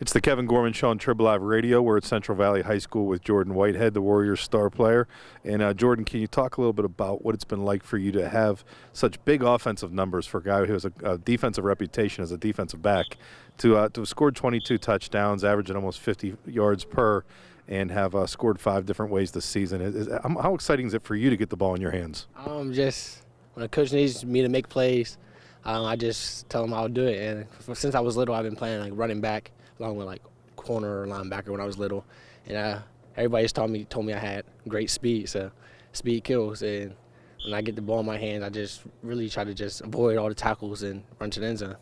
It's the Kevin Gorman Show on Trib Live Radio. We're at Central Valley High School with Jordan Whitehead, the Warriors star player. And Jordan, can you talk a little bit about what it's been like for you to have such big offensive numbers for a guy who has a defensive reputation as a defensive back, to have scored 22 touchdowns, averaging almost 50 yards per, and have scored 5 different ways this season? How exciting is it for you to get the ball in your hands? Just when a coach needs me to make plays, I just tell him I'll do it. And since I was little, I've been playing like running back, along with like corner or linebacker when I was little, and everybody's told me I had great speed, so speed kills. And when I get the ball in my hands, I just really try to just avoid all the tackles and run to the end zone.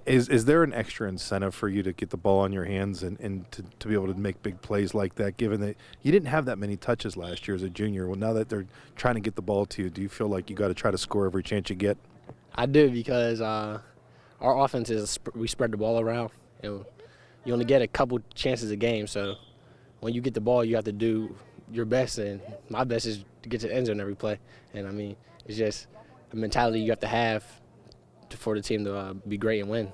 Is there an extra incentive for you to get the ball in your hands and to be able to make big plays like that, given that you didn't have that many touches last year as a junior? Well, now that they're trying to get the ball to you, do you feel like you got to try to score every chance you get? I do, because our offense is we spread the ball around, and you only get a couple chances a game. So when you get the ball, you have to do your best, and my best is to get to the end zone every play. And I mean, it's just a mentality you have to have for the team to be great and win.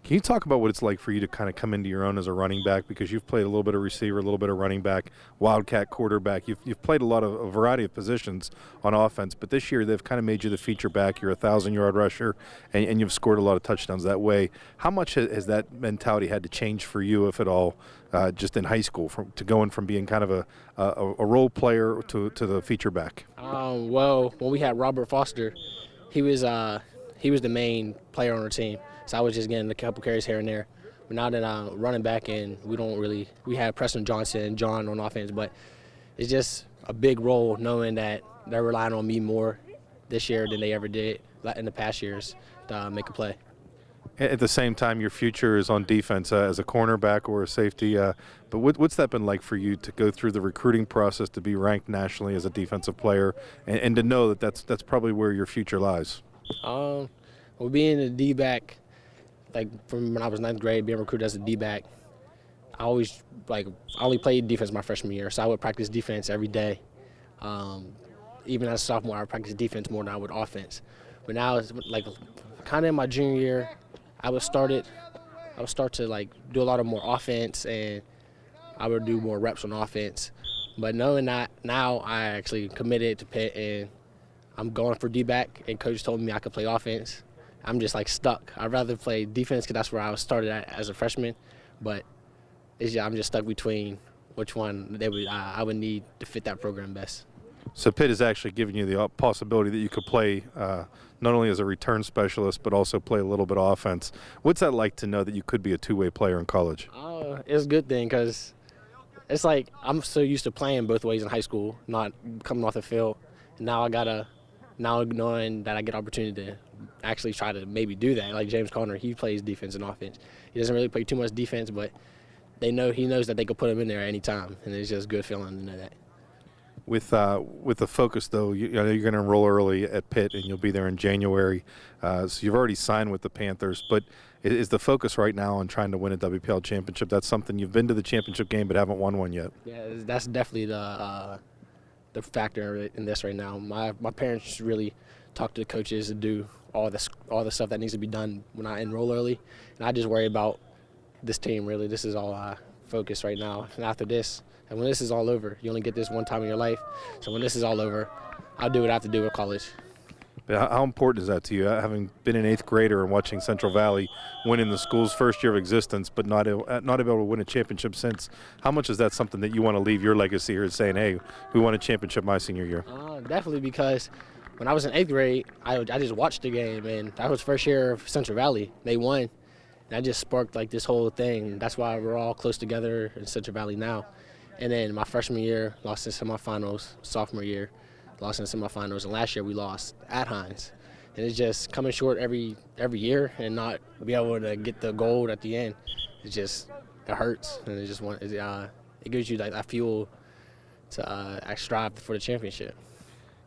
Can you talk about what it's like for you to kind of come into your own as a running back, because you've played a little bit of receiver, a little bit of running back, wildcat quarterback. You've played a variety of positions on offense, but this year they've kind of made you the feature back. You're a 1,000-yard rusher, and you've scored a lot of touchdowns that way. How much has that mentality had to change for you, if at all, just in high school, to going from being kind of a role player to the feature back? Well, when we had Robert Foster, he was the main player on our team. So I was just getting a couple carries here and there. But now that I'm running back, and we have Preston Johnson and John on offense, but it's just a big role knowing that they're relying on me more this year than they ever did in the past years to make a play. At the same time, your future is on defense as a cornerback or a safety. But what's that been like for you to go through the recruiting process to be ranked nationally as a defensive player, and to know that that's probably where your future lies? Well, being a D-back, like from when I was 9th grade, being recruited as a D-back, I only played defense my freshman year, so I would practice defense every day. Even as a sophomore, I would practice defense more than I would offense. But now it's like kind of in my junior year, I would start to like do a lot of more offense, and I would do more reps on offense. But knowing that now, I actually committed to Pitt, and I'm going for D-back, and coach told me I could play offense. I'm just like stuck. I'd rather play defense because that's where I was started at as a freshman, but I'm just stuck between which one I would need to fit that program best. So Pitt is actually giving you the possibility that you could play not only as a return specialist, but also play a little bit of offense. What's that like to know that you could be a two-way player in college? It's a good thing, because it's like I'm so used to playing both ways in high school, not coming off the field. Now knowing that I get opportunity to actually try to maybe do that. Like James Conner, he plays defense and offense. He doesn't really play too much defense, but he knows that they could put him in there at any time, and it's just a good feeling to know that. With the focus, though, I know you're going to enroll early at Pitt, and you'll be there in January. So you've already signed with the Panthers, but is the focus right now on trying to win a WPL championship? That's something you've been to the championship game but haven't won one yet. Yeah, that's definitely the factor in this right now. My parents really talk to the coaches to do all the stuff that needs to be done when I enroll early, and I just worry about this team. Really, this is all I focus right now. And after this, and when this is all over, you only get this one time in your life. So when this is all over, I'll do what I have to do with college. But how important is that to you, having been an 8th grader and watching Central Valley win in the school's first year of existence, but not able to win a championship since? How much is that something that you want to leave your legacy here, saying, hey, we won a championship my senior year? Definitely, because when I was in 8th grade, I just watched the game, and that was first year of Central Valley. They won, and that just sparked like this whole thing. That's why we're all close together in Central Valley now. And then my freshman year, lost in semifinals. Sophomore year, lost in semifinals. And last year we lost at Hines. And it's just coming short every year and not be able to get the gold at the end. It hurts, and it gives you like that fuel to strive for the championship.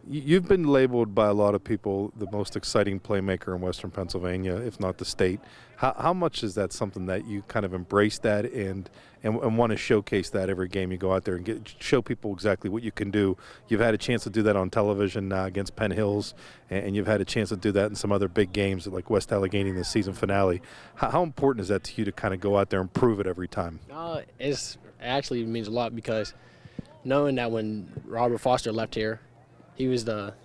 You've been labeled by a lot of people the most exciting playmaker in Western Pennsylvania, if not the state. How much is that something that you kind of embrace that and want to showcase that every game you go out there and show people exactly what you can do? You've had a chance to do that on television against Penn Hills, and you've had a chance to do that in some other big games like West Allegheny in the season finale. How important is that to you to kind of go out there and prove it every time? It actually means a lot because knowing that when Robert Foster left here, he was the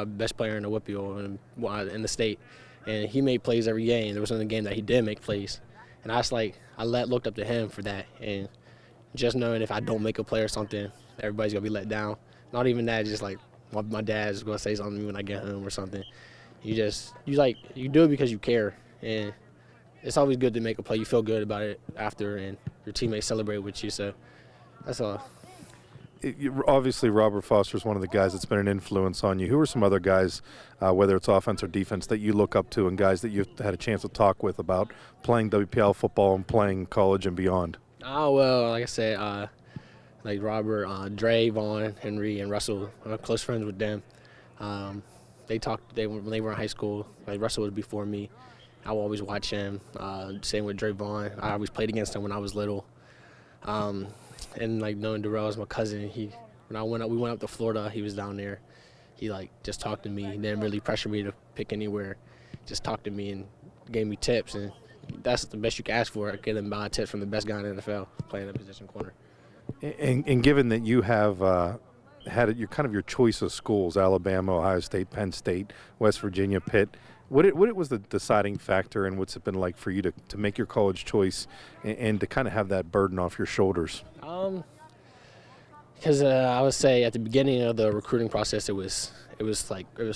best player in the Whitfield in the state, and he made plays every game. There was another game that he did make plays, and I looked up to him for that. And just knowing if I don't make a play or something, everybody's gonna be let down. Not even that, just like my dad's gonna say something to me when I get home or something. You do it because you care, and it's always good to make a play. You feel good about it after, and your teammates celebrate with you. So that's all. Obviously, Robert Foster is one of the guys that's been an influence on you. Who are some other guys, whether it's offense or defense, that you look up to and guys that you've had a chance to talk with about playing WPL football and playing college and beyond? Oh, well, like I said, like Robert, Dre, Vaughn, Henry, and Russell, I'm close friends with them. When they were in high school. Like Russell was before me. I would always watch him. Same with Dre Vaughn. I always played against him when I was little. And like knowing Darrell as my cousin, we went up to Florida. He was down there. He just talked to me. He didn't really pressure me to pick anywhere. Just talked to me and gave me tips, and that's the best you can ask for. Getting tips from the best guy in the NFL playing the position corner. And given that you have had your choice of schools: Alabama, Ohio State, Penn State, West Virginia, Pitt. What was the deciding factor, and what's it been like for you to make your college choice and to kind of have that burden off your shoulders? Because I would say at the beginning of the recruiting process, it was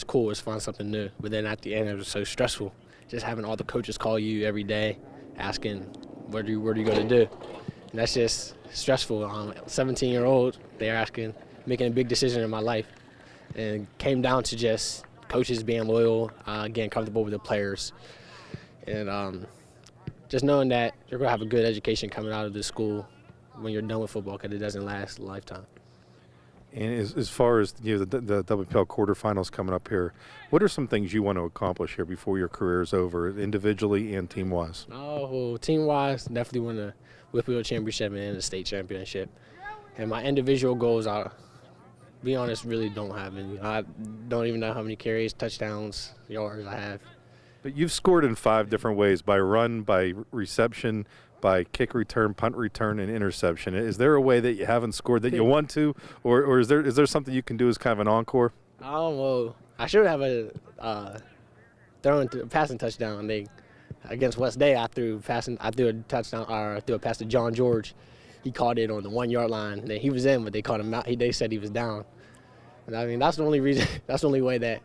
cool, it was fun, something new. But then at the end, it was so stressful. Just having all the coaches call you every day, asking what are you going to do, and that's just stressful. 17-year-old, they're making a big decision in my life, and it came down to just coaches being loyal, getting comfortable with the players, and just knowing that you're going to have a good education coming out of this school when you're done with football, because it doesn't last a lifetime. And as far as the WPL quarterfinals coming up here, what are some things you want to accomplish here before your career is over, individually and team-wise? Well, team-wise, definitely win the Whitfield championship and the state championship. And my individual goals are, be honest, really don't have any. I don't even know how many carries, touchdowns, yards I have. But you've scored in 5 different ways: by run, by reception, by kick return, punt return, and interception. Is there a way that you haven't scored that you want to, or is there something you can do as kind of an encore? Well, I should have a passing touchdown. Against West Day, I threw a touchdown, or I threw a pass to John George. He caught it on the 1-yard line. He was in, but they caught him out. They said he was down. And I mean, that's the only reason. That's the only way that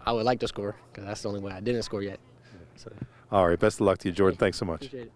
I would like to score, because that's the only way I didn't score yet. So. All right, best of luck to you, Jordan. Thanks so much. Appreciate it.